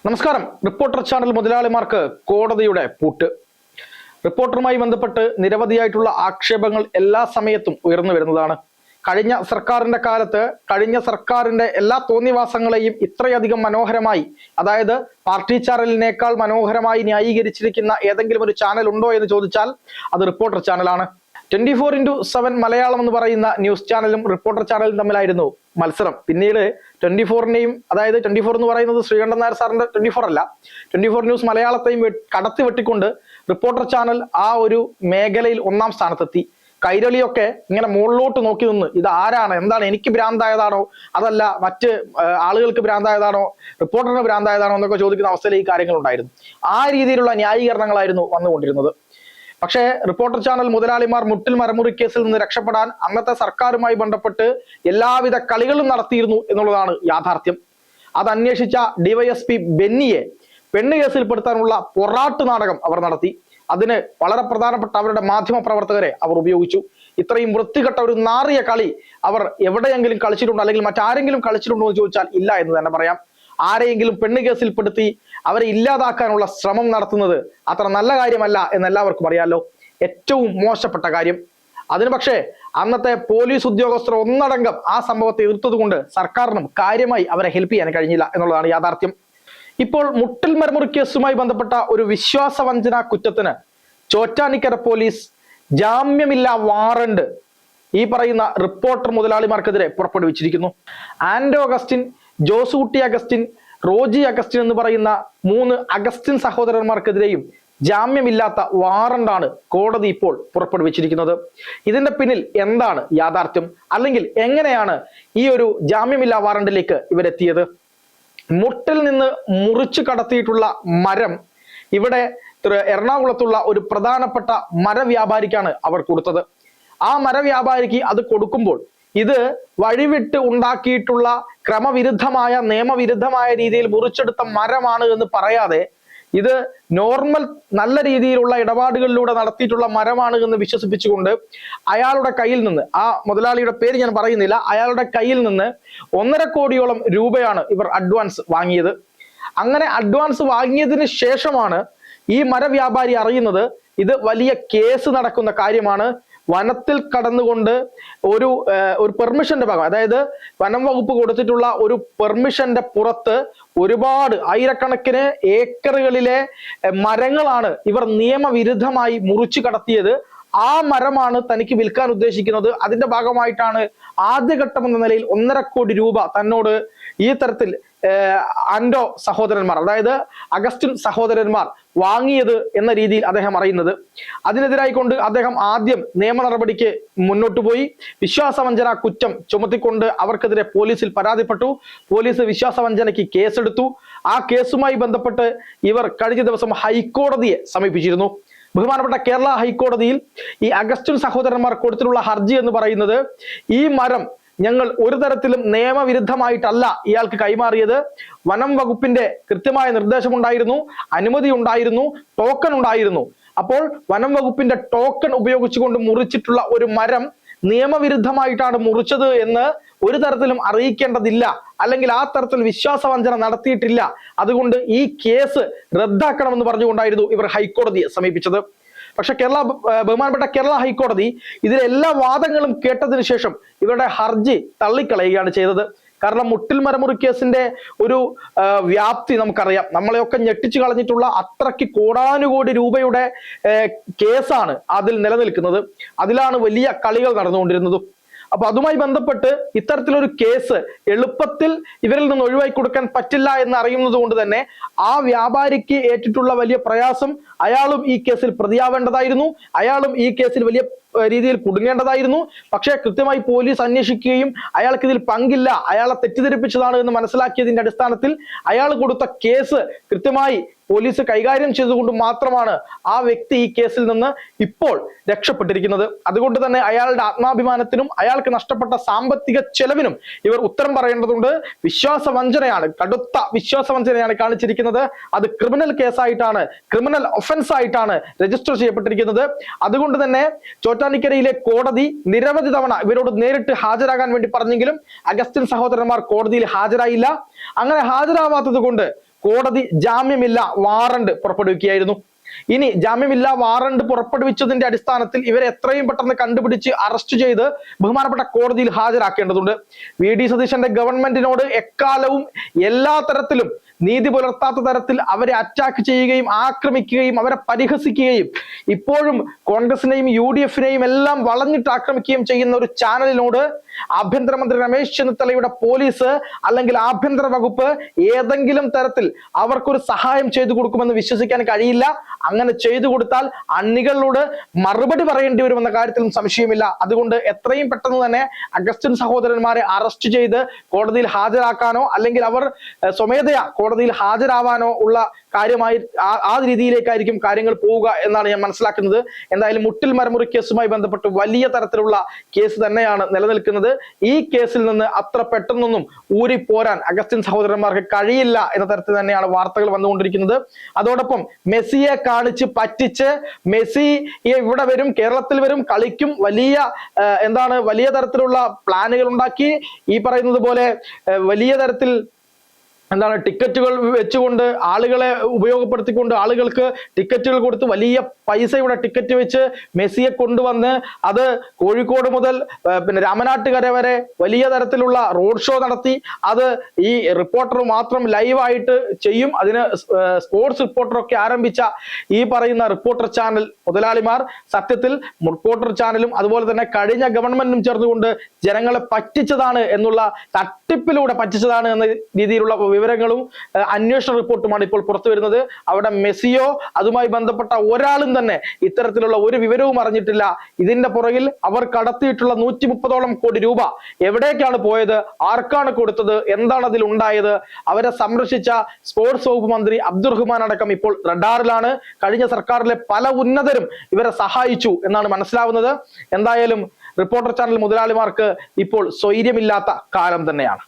നമസ്കാരം. Reporter channel മുതലാളിമാർക്ക് കോടതിയുടെ പൂട്ട്. റിപ്പോർട്ടറുമായി ബന്ധപ്പെട്ട് നിരവധിയായിട്ടുള്ള ആക്ഷേപങ്ങൾ എല്ലാ സമയത്തും ഉയർന്നു വരുന്നതാണ്. കഴിഞ്ഞ സർക്കാരിന്റെ കാലത്ത് കഴിഞ്ഞ സർക്കാരിന്റെ എല്ലാ തോന്നിവാസങ്ങളെയും ഇത്രയധികം മനോഹരമായി, അതായത് പാർട്ടി ചാനലിനേക്കാൾ മനോഹരമായി ന്യായീകരിച്ചിരിക്കുന്ന ഏതെങ്കിലും ഒരു ചാനൽ ഉണ്ടോ എന്ന് ചോദിച്ചാൽ അത് റിപ്പോർട്ടർ ചാനലാണ്. 24x7 മലയാളം എന്ന് പറയുന്ന ന്യൂസ് ചാനലും റിപ്പോർട്ടർ ചാനലും തമ്മിലായിരുന്നു മത്സരം. പിന്നീട് 24നെയും, അതായത് 24 എന്ന് പറയുന്നത് ശ്രീകണ്ഠൻ നായർ സാറിന്റെ 24 അല്ല, 24 ന്യൂസ് മലയാളത്തെയും കടത്തി വെട്ടിക്കൊണ്ട് റിപ്പോർട്ടർ ചാനൽ ആ ഒരു മേഖലയിൽ 1ാം സ്ഥാനത്തെത്തി. കൈരളിയൊക്കെ ഇങ്ങനെ മുകളിലോട്ട് നോക്കി നിന്ന് ഇത് ആരാണ്, എന്താണ്, എനിക്ക് ഭ്രാന്തായതാണോ, അതല്ല മറ്റ് ആളുകൾക്ക് ഭ്രാന്തായതാണോ, റിപ്പോർട്ടറിന് ഭ്രാന്തായതാണോ എന്നൊക്കെ ചോദിക്കുന്ന അവസ്ഥയിൽ ഈ കാര്യങ്ങൾ ഉണ്ടായിരുന്നു. ആ രീതിയിലുള്ള ന്യായീകരണങ്ങളായിരുന്നു വന്നുകൊണ്ടിരുന്നത്. പക്ഷേ റിപ്പോർട്ടർ ചാനൽ മുതലാളിമാർ മുട്ടിൽ മരമുറി കേസിൽ നിന്ന് രക്ഷപ്പെടാൻ അന്നത്തെ സർക്കാരുമായി ബന്ധപ്പെട്ട് എല്ലാവിധ കളികളും നടത്തിയിരുന്നു എന്നുള്ളതാണ് യാഥാർത്ഥ്യം. അത് അന്വേഷിച്ച ഡിവൈഎസ്പി ബെന്നിയെ പെണ്ണ് കേസിൽപ്പെടുത്താനുള്ള പൊറാട്ട് നാടകം അവർ നടത്തി. അതിന് വളരെ പ്രധാനപ്പെട്ട അവരുടെ മാധ്യമ പ്രവർത്തകരെ അവർ ഉപയോഗിച്ചു. ഇത്രയും വൃത്തികെട്ട ഒരു നാറിയ കളി അവർ എവിടെയെങ്കിലും കളിച്ചിട്ടുണ്ടോ, അല്ലെങ്കിൽ മറ്റാരെങ്കിലും കളിച്ചിട്ടുണ്ടോ എന്ന് ചോദിച്ചാൽ ഇല്ല എന്ന് തന്നെ പറയാം. ആരെയെങ്കിലും പെണ്ണ് കേസിൽപ്പെടുത്തി അവരെ ഇല്ലാതാക്കാനുള്ള ശ്രമം നടത്തുന്നത് അത്ര നല്ല കാര്യമല്ല എന്ന് എല്ലാവർക്കും അറിയാലോ. ഏറ്റവും മോശപ്പെട്ട കാര്യം. അതിന് പക്ഷേ അന്നത്തെ പോലീസ് ഉദ്യോഗസ്ഥർ ഒന്നടങ്കം ആ സംഭവത്തെ എതിർത്തത് കൊണ്ട് സർക്കാരിനും കാര്യമായി അവരെ ഹെൽപ്പ് ചെയ്യാൻ കഴിഞ്ഞില്ല എന്നുള്ളതാണ് യാഥാർത്ഥ്യം. ഇപ്പോൾ മുട്ടിൽ മരമുറി കേസുമായി ബന്ധപ്പെട്ട ഒരു വിശ്വാസവഞ്ചന കുറ്റത്തിന് ചോറ്റാനിക്കര പോലീസ് ജാമ്യമില്ലാ വാറണ്ട് ഈ പറയുന്ന റിപ്പോർട്ടർ മുതലാളിമാർക്കെതിരെ പുറപ്പെടുവിച്ചിരിക്കുന്നു. ആൻഡോ അഗസ്റ്റിൻ, ജോസൂട്ടി അഗസ്റ്റിൻ, റോജി അഗസ്റ്റിൻ എന്ന് പറയുന്ന 3 അഗസ്റ്റിൻ സഹോദരന്മാർക്കെതിരെയും ജാമ്യമില്ലാത്ത വാറണ്ടാണ് കോടതി ഇപ്പോൾ പുറപ്പെടുവിച്ചിരിക്കുന്നത്. ഇതിന്റെ പിന്നിൽ എന്താണ് യാഥാർത്ഥ്യം, അല്ലെങ്കിൽ എങ്ങനെയാണ് ഈ ഒരു ജാമ്യമില്ലാ വാറണ്ടിലേക്ക് ഇവരെത്തിയത്? മുട്ടിൽ നിന്ന് മുറിച്ചു കടത്തിയിട്ടുള്ള മരം ഇവിടെ എറണാകുളത്തുള്ള ഒരു പ്രധാനപ്പെട്ട മരവ്യാപാരിക്കാണ് അവർ കൊടുത്തത്. ആ മരവ്യാപാരിക്ക് അത് കൊടുക്കുമ്പോൾ ഇത് വഴിവിട്ട് ഉണ്ടാക്കിയിട്ടുള്ള ക്രമവിരുദ്ധമായ നിയമവിരുദ്ധമായ രീതിയിൽ മുറിച്ചെടുത്ത മരമാണ് എന്ന് പറയാതെ ഇത് നോർമൽ നല്ല രീതിയിലുള്ള ഇടപാടുകളിലൂടെ നടത്തിയിട്ടുള്ള മരമാണ് എന്ന് വിശ്വസിപ്പിച്ചുകൊണ്ട് അയാളുടെ കയ്യിൽ നിന്ന്, ആ മുതലാളിയുടെ പേര് ഞാൻ പറയുന്നില്ല, അയാളുടെ കയ്യിൽ നിന്ന് 1.5 കോടിയോളം രൂപയാണ് ഇവർ അഡ്വാൻസ് വാങ്ങിയത്. അങ്ങനെ അഡ്വാൻസ് വാങ്ങിയതിന് ശേഷമാണ് ഈ മരവ്യാപാരി അറിയുന്നത് ഇത് വലിയ കേസ് നടക്കുന്ന കാര്യമാണ്. വനത്തിൽ കടന്നുകൊണ്ട് ഒരു പെർമിഷന്റെ ഭാഗം, അതായത് വനം വകുപ്പ് കൊടുത്തിട്ടുള്ള ഒരു പെർമിഷന്റെ പുറത്ത് ഒരുപാട് ആയിരക്കണക്കിന് ഏക്കറുകളിലെ മരങ്ങളാണ് ഇവർ നിയമവിരുദ്ധമായി മുറിച്ചു കടത്തിയത്. ആ മരമാണ് തനിക്ക് വിൽക്കാൻ ഉദ്ദേശിക്കുന്നത്. അതിന്റെ ഭാഗമായിട്ടാണ് ആദ്യഘട്ടം എന്ന നിലയിൽ 1.5 കോടി രൂപ തന്നോട് ഈ തരത്തിൽ ആൻഡോ സഹോദരന്മാർ, അതായത് അഗസ്റ്റിൻ സഹോദരന്മാർ വാങ്ങിയത് എന്ന രീതിയിൽ അദ്ദേഹം അറിയുന്നത്. അതിനെതിരായിക്കൊണ്ട് അദ്ദേഹം ആദ്യം നിയമ നടപടിക്ക് മുന്നോട്ട് പോയി. വിശ്വാസവഞ്ചന കുറ്റം ചുമത്തിക്കൊണ്ട് അവർക്കെതിരെ പോലീസിൽ പരാതിപ്പെട്ടു. പോലീസ് വിശ്വാസവഞ്ചനയ്ക്ക് കേസെടുത്തു. ആ കേസുമായി ബന്ധപ്പെട്ട് ഇവർ കഴിഞ്ഞ ദിവസം ഹൈക്കോടതിയെ സമീപിച്ചിരുന്നു. ബഹുമാനപ്പെട്ട കേരള ഹൈക്കോടതിയിൽ ഈ അഗസ്റ്റിൻ സഹോദരന്മാർ കൊടുത്തിട്ടുള്ള ഹർജി എന്ന് പറയുന്നത്, ഈ മരം ഞങ്ങൾ ഒരു തരത്തിലും നിയമവിരുദ്ധമായിട്ടല്ല ഇയാൾക്ക് കൈമാറിയത്. വനം വകുപ്പിന്റെ കൃത്യമായ നിർദ്ദേശമുണ്ടായിരുന്നു, അനുമതി ഉണ്ടായിരുന്നു, ടോക്കൺ ഉണ്ടായിരുന്നു. അപ്പോൾ വനം വകുപ്പിന്റെ ടോക്കൺ ഉപയോഗിച്ചുകൊണ്ട് മുറിച്ചിട്ടുള്ള ഒരു മരം നിയമവിരുദ്ധമായിട്ടാണ് മുറിച്ചത് എന്ന് ഒരു തരത്തിലും അറിയിക്കേണ്ടതില്ല, അല്ലെങ്കിൽ ആ തരത്തിൽ വിശ്വാസവഞ്ചന നടത്തിയിട്ടില്ല. അതുകൊണ്ട് ഈ കേസ് റദ്ദാക്കണമെന്ന് പറഞ്ഞുകൊണ്ടായിരുന്നു ഇവർ ഹൈക്കോടതിയെ സമീപിച്ചത്. പക്ഷെ ബഹുമാനപ്പെട്ട കേരള ഹൈക്കോടതി ഇതിലെ എല്ലാ വാദങ്ങളും കേട്ടതിന് ശേഷം ഇവരുടെ ഹർജി തള്ളിക്കളയുകയാണ് ചെയ്തത്. കാരണം മുട്ടിൽ മരമുറി കേസിന്റെ ഒരു വ്യാപ്തി നമുക്കറിയാം. നമ്മളെയൊക്കെ ഞെട്ടിച്ചു കളഞ്ഞിട്ടുള്ള അത്രയ്ക്ക് കോടാനുകോടി രൂപയുടെ കേസാണ് അതിൽ നിലനിൽക്കുന്നത്. അതിലാണ് വലിയ കളികൾ നടന്നുകൊണ്ടിരുന്നതും. അപ്പൊ അതുമായി ബന്ധപ്പെട്ട് ഇത്തരത്തിലൊരു കേസ് എളുപ്പത്തിൽ ഇവരിൽ നിന്ന് ഒഴിവാക്കി കൊടുക്കാൻ പറ്റില്ല എന്ന് അറിയുന്നത് കൊണ്ട് തന്നെ ആ വ്യാപാരിക്ക് ഏറ്റിട്ടുള്ള വലിയ പ്രയാസം, അയാളും ഈ കേസിൽ പ്രതിയാവേണ്ടതായിരുന്നു, അയാളും ഈ കേസിൽ വലിയ രീതിയിൽ കുടുങ്ങേണ്ടതായിരുന്നു. പക്ഷേ കൃത്യമായി പോലീസ് അന്വേഷിക്കുകയും അയാൾക്ക് ഇതിൽ പങ്കില്ല, അയാളെ തെറ്റിദ്ധരിപ്പിച്ചതാണ് എന്ന് മനസ്സിലാക്കിയതിന്റെ അടിസ്ഥാനത്തിൽ അയാൾ കൊടുത്ത കേസ് കൃത്യമായി പോലീസ് കൈകാര്യം ചെയ്തുകൊണ്ട് മാത്രമാണ് ആ വ്യക്തി ഈ കേസിൽ നിന്ന് ഇപ്പോൾ രക്ഷപ്പെട്ടിരിക്കുന്നത്. അതുകൊണ്ട് തന്നെ അയാളുടെ ആത്മാഭിമാനത്തിനും അയാൾക്ക് നഷ്ടപ്പെട്ട സാമ്പത്തിക ചെലവിനും ഇവർ ഉത്തരം പറയേണ്ടതുണ്ട്. വിശ്വാസവഞ്ചനയാണ്, കടുത്ത വിശ്വാസവഞ്ചനയാണ് കാണിച്ചിരിക്കുന്നത്. അത് ക്രിമിനൽ കേസായിട്ടാണ്, ക്രിമിനൽ ഒഫൻസ് ആയിട്ടാണ് രജിസ്റ്റർ ചെയ്യപ്പെട്ടിരിക്കുന്നത്. അതുകൊണ്ട് തന്നെ ചോറ്റാനിക്കരയിലെ കോടതി നിരവധി തവണ ഇവരോട് നേരിട്ട് ഹാജരാകാൻ വേണ്ടി പറഞ്ഞെങ്കിലും അഗസ്റ്റിൻ സഹോദരന്മാർ കോടതിയിൽ ഹാജരായില്ല. അങ്ങനെ ഹാജരാവാത്തത് കൊണ്ട് കോടതി ജാമ്യമില്ല വാറണ്ട് പുറപ്പെടുവിക്കുകയായിരുന്നു. ഇനി ജാമ്യമില്ലാ വാറണ്ട് പുറപ്പെടുവിച്ചതിന്റെ അടിസ്ഥാനത്തിൽ ഇവരെ എത്രയും പെട്ടെന്ന് കണ്ടുപിടിച്ച് അറസ്റ്റ് ചെയ്ത് ബഹുമാനപ്പെട്ട കോടതിയിൽ ഹാജരാക്കേണ്ടതുണ്ട്. വി ഡി സതീശന്റെ ഗവൺമെന്റിനോട് എക്കാലവും എല്ലാ തരത്തിലും നീതി പുലർത്താത്ത തരത്തിൽ അവരെ അറ്റാക്ക് ചെയ്യുകയും ആക്രമിക്കുകയും അവരെ പരിഹസിക്കുകയും ഇപ്പോഴും കോൺഗ്രസിനെയും യു ഡി എഫിനെയും എല്ലാം വളഞ്ഞിട്ട് ആക്രമിക്കുകയും ചെയ്യുന്ന ഒരു ചാനലിനോട് ആഭ്യന്തരമന്ത്രി രമേശ് ചെന്നിത്തലയുടെ പോലീസ് അല്ലെങ്കിൽ ആഭ്യന്തര വകുപ്പ് ഏതെങ്കിലും തരത്തിൽ അവർക്കൊരു സഹായം ചെയ്തു കൊടുക്കുമെന്ന് വിശ്വസിക്കാൻ കഴിയില്ല. അങ്ങനെ ചെയ്തു കൊടുത്താൽ അണികളോട് മറുപടി പറയേണ്ടി വരുമെന്ന കാര്യത്തിലും സംശയമില്ല. അതുകൊണ്ട് എത്രയും പെട്ടെന്ന് തന്നെ അഗസ്റ്റിൻ സഹോദരന്മാരെ അറസ്റ്റ് ചെയ്ത് കോടതിയിൽ ഹാജരാക്കാനോ അല്ലെങ്കിൽ അവർ സ്വമേധയാ കോടതിയിൽ ഹാജരാവാനോ ഉള്ള കാര്യമായി ആ രീതിയിലേക്കായിരിക്കും കാര്യങ്ങൾ പോവുക എന്നാണ് ഞാൻ മനസ്സിലാക്കുന്നത്. എന്തായാലും മുട്ടിൽ മരമുറി കേസുമായി ബന്ധപ്പെട്ട് വലിയ തരത്തിലുള്ള കേസ് തന്നെയാണ് നിലനിൽക്കുന്നത്. ഈ കേസിൽ നിന്ന് അത്ര പെട്ടെന്നൊന്നും ഊരിപ്പോരാൻ അഗസ്റ്റിൻ സഹോദരന്മാർക്ക് കഴിയില്ല എന്ന തരത്തിൽ തന്നെയാണ് വാർത്തകൾ വന്നുകൊണ്ടിരിക്കുന്നത്. അതോടൊപ്പം മെസ്സിയെ കാണിച്ച് പറ്റിച്ച് മെസ്സി ഇവിടെ വരും, കേരളത്തിൽ വരും, കളിക്കും, വലിയ തരത്തിലുള്ള പ്ലാനുകൾ ഉണ്ടാക്കി ഈ പറയുന്നത് പോലെ വലിയ തരത്തിൽ ടിക്കറ്റുകൾ വെച്ചുകൊണ്ട് ആളുകളെ ഉപയോഗപ്പെടുത്തിക്കൊണ്ട് ആളുകൾക്ക് ടിക്കറ്റുകൾ കൊടുത്ത് വലിയ പൈസയുടെ ടിക്കറ്റ് വെച്ച് മെസ്സിയെ കൊണ്ടുവന്ന് അത് കോഴിക്കോട് മുതൽ രാമനാട്ടുകര വരെ വലിയ തരത്തിലുള്ള റോഡ് ഷോ നടത്തി അത് ഈ റിപ്പോർട്ടർ മാത്രം ലൈവായിട്ട് ചെയ്യും. അതിന് സ്പോർട്സ് റിപ്പോർട്ടറൊക്കെ ആരംഭിച്ച ഈ പറയുന്ന റിപ്പോർട്ടർ ചാനൽ മുതലാളിമാർ സത്യത്തിൽ റിപ്പോർട്ടർ ചാനലും അതുപോലെ തന്നെ കഴിഞ്ഞ ഗവൺമെന്റും ചേർന്നുകൊണ്ട് ജനങ്ങളെ പറ്റിച്ചതാണ് എന്നുള്ള തട്ടിപ്പിലൂടെ പറ്റിച്ചതാണ് എന്ന രീതിയിലുള്ള വിവരങ്ങളും അന്വേഷണ റിപ്പോർട്ടുമാണ് ഇപ്പോൾ പുറത്തു വരുന്നത്. അവിടെ മെസ്സിയോ അതുമായി ബന്ധപ്പെട്ട ഒരാളും തന്നെ ഇത്തരത്തിലുള്ള ഒരു വിവരവും അറിഞ്ഞിട്ടില്ല. ഇതിന്റെ പുറകിൽ അവർ കടത്തിയിട്ടുള്ള 130ഓളം കോടി രൂപ എവിടേക്കാണ് പോയത്, ആർക്കാണ് കൊടുത്തത്, എന്താണ് അതിൽ ഉണ്ടായത്, അവരെ സംരക്ഷിച്ച സ്പോർട്സ് വകുപ്പ് മന്ത്രി അബ്ദുറഹ്മാൻ അടക്കം ഇപ്പോൾ റഡാറിലാണ്. കഴിഞ്ഞ സർക്കാരിലെ പല ഉന്നതരും ഇവരെ സഹായിച്ചു എന്നാണ് മനസ്സിലാവുന്നത്. എന്തായാലും റിപ്പോർട്ടർ ചാനൽ മുതലാളിമാർക്ക് ഇപ്പോൾ സ്വൈര്യമില്ലാത്ത കാലം തന്നെയാണ്.